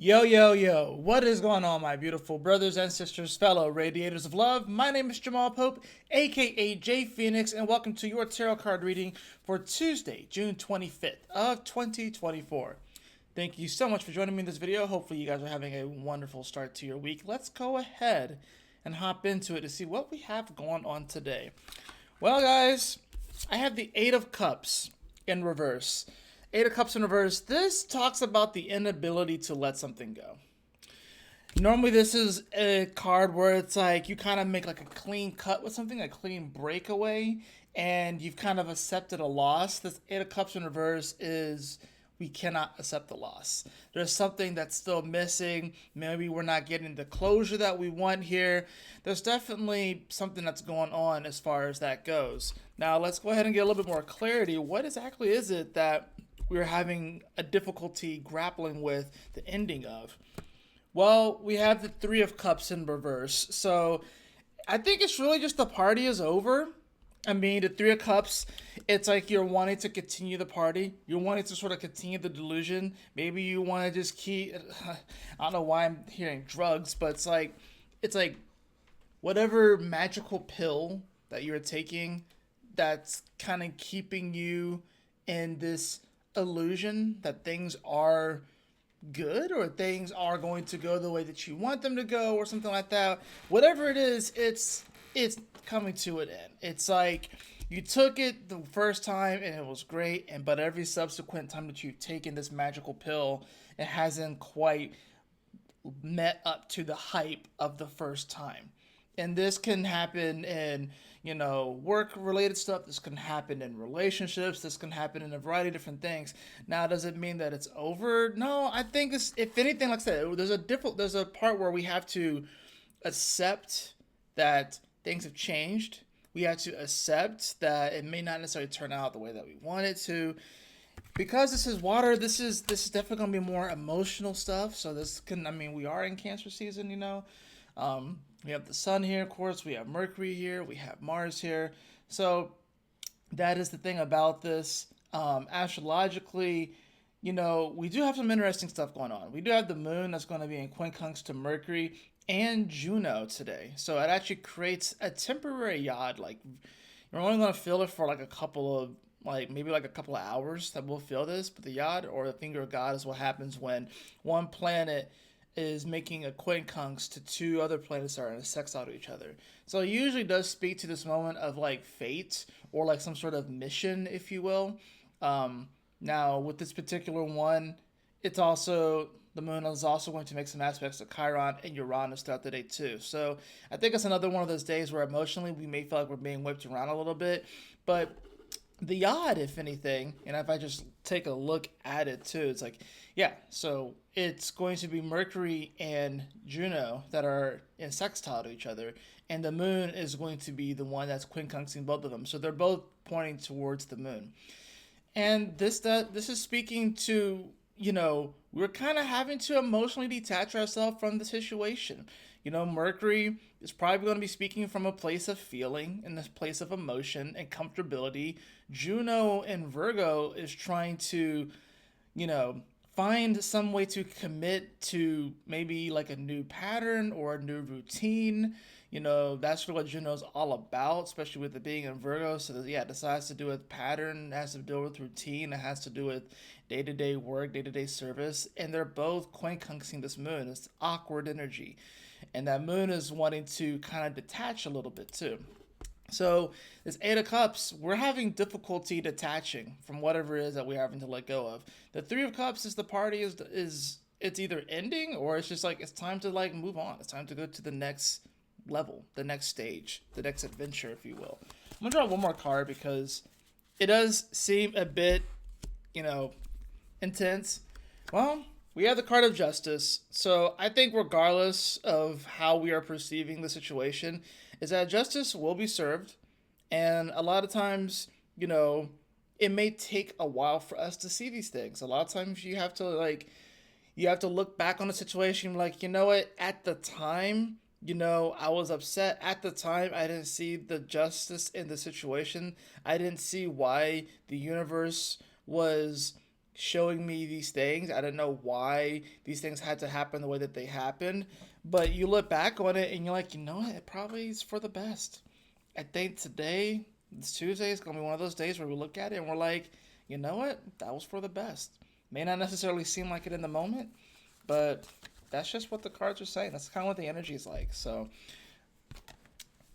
Yo, yo, yo, what is going on, my beautiful brothers and sisters, fellow radiators of love? My name is Jamal Pope, aka J Phoenix, and welcome to your tarot card reading for Tuesday, June 25th of 2024. Thank you so much for joining me in this video. Hopefully you guys are having a wonderful start to your week. Let's go ahead and hop into it to see what we have going on today. Well, guys, I have the Eight of Cups in reverse. Eight of Cups in reverse. This talks about the inability to let something go. Normally, this is a card where it's like you kind of make like a clean cut with something, a clean breakaway, and you've kind of accepted a loss. This Eight of Cups in reverse is we cannot accept the loss. There's something that's still missing. Maybe we're not getting the closure that we want here. There's definitely something that's going on as far as that goes. Now, let's go ahead and get a little bit more clarity. What exactly is it that we're having a difficulty grappling with the ending of? Well, we have the Three of Cups in reverse. So I think it's really just the party is over. I mean, the Three of Cups, it's like you're wanting to continue the party. You're wanting to sort of continue the delusion. Maybe you want to just keep, I don't know why I'm hearing drugs, but it's like whatever magical pill that you're taking that's kind of keeping you in this illusion that things are good or things are going to go the way that you want them to go or something like that. Whatever it is, it's coming to an end. It's like you took it the first time and it was great, and but every subsequent time that you've taken this magical pill, it hasn't quite met up to the hype of the first time. And this can happen in, work related stuff. This can happen in relationships. This can happen in a variety of different things. Now, does it mean that it's over? No, I think it's, if anything, like I said, there's a part where we have to accept that things have changed. We have to accept that it may not necessarily turn out the way that we want it to. Because this is water, this is definitely gonna be more emotional stuff. So this can, I mean, we are in Cancer season. We have the sun here, of course. We have Mercury here. We have Mars here. So that is the thing about this. Astrologically, we do have some interesting stuff going on. We do have the moon that's going to be in quincunx to Mercury and Juno today. So it actually creates a temporary yod. Like, you're only going to feel it for like a couple of, like maybe like a couple of hours that we'll feel this. But the yod or the finger of God is what happens when one planet is making a quincunx to two other planets that are in a sextile to each other. So it usually does speak to this moment of like fate or like some sort of mission, if you will. Now with this particular one, it's also the moon is also going to make some aspects to Chiron and Uranus throughout the day too. So I think it's another one of those days where emotionally we may feel like we're being whipped around a little bit, but the yod, if anything, and if I just take a look at it too, it's like, yeah, so it's going to be Mercury and Juno that are in sextile to each other, and the moon is going to be the one that's quincunxing both of them. So they're both pointing towards the moon. And this is speaking to, we're kind of having to emotionally detach ourselves from the situation. Mercury is probably going to be speaking from a place of feeling and this place of emotion and comfortability. Juno and Virgo is trying to, find some way to commit to maybe like a new pattern or a new routine. That's what Juno's all about, especially with it being in Virgo. So yeah, this has to do with pattern, it has to do with routine, it has to do with day-to-day work, day-to-day service, and they're both quincunxing this moon. It's awkward energy, and that moon is wanting to kind of detach a little bit too. So this Eight of Cups, we're having difficulty detaching from whatever it is that we're having to let go of. The Three of Cups is the party is it's either ending or it's just like it's time to like move on. It's time to go to the next level, the next stage, the next adventure, if you will. I'm gonna draw one more card because it does seem a bit, intense. Well, we have the card of justice. So I think regardless of how we are perceiving the situation, is that justice will be served. And a lot of times, it may take a while for us to see these things. A lot of times you have to look back on the situation like, what, at the time, I was upset. At the time, I didn't see the justice in the situation. I didn't see why the universe was showing me these things. I didn't know why these things had to happen the way that they happened. But you look back on it and you're like, you know what? It probably is for the best. I think today, this Tuesday, is going to be one of those days where we look at it and we're like, you know what? That was for the best. May not necessarily seem like it in the moment, but that's just what the cards are saying. That's kind of what the energy is like. So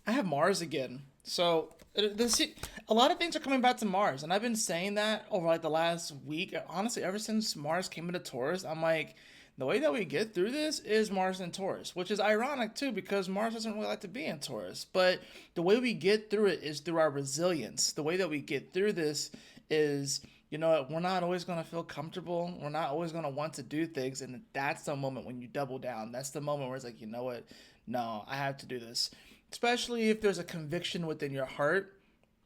I have Mars again. So a lot of things are coming back to Mars, and I've been saying that over like the last week. Honestly, ever since Mars came into Taurus, I'm like, the way that we get through this is Mars in Taurus, which is ironic too because Mars doesn't really like to be in Taurus. But the way we get through it is through our resilience. The way that we get through this is, you know, we're not always going to feel comfortable. We're not always going to want to do things. And that's the moment when you double down. That's the moment where it's like, you know what? No, I have to do this. Especially if there's a conviction within your heart.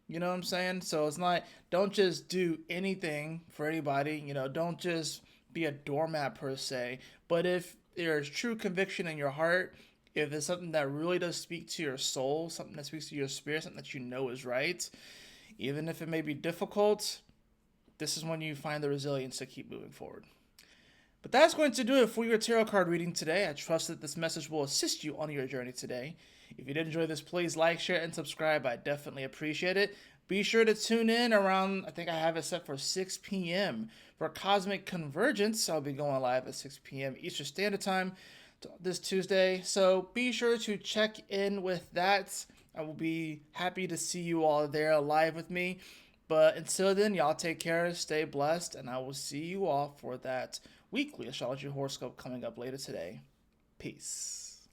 You know what I'm saying? So it's not, don't just do anything for anybody. You know, don't just be a doormat per se. But if there's true conviction in your heart, if it's something that really does speak to your soul, something that speaks to your spirit, something that you know is right, even if it may be difficult, this is when you find the resilience to keep moving forward. But that's going to do it for your tarot card reading today. I trust that this message will assist you on your journey today. If you did enjoy this, please like, share, and subscribe. I definitely appreciate it. Be sure to tune in around, I think I have it set for 6 p.m. for Cosmic Convergence. I'll be going live at 6 p.m. Eastern Standard Time this Tuesday. So be sure to check in with that. I will be happy to see you all there live with me. But until then, y'all take care, stay blessed, and I will see you all for that weekly astrology horoscope coming up later today. Peace.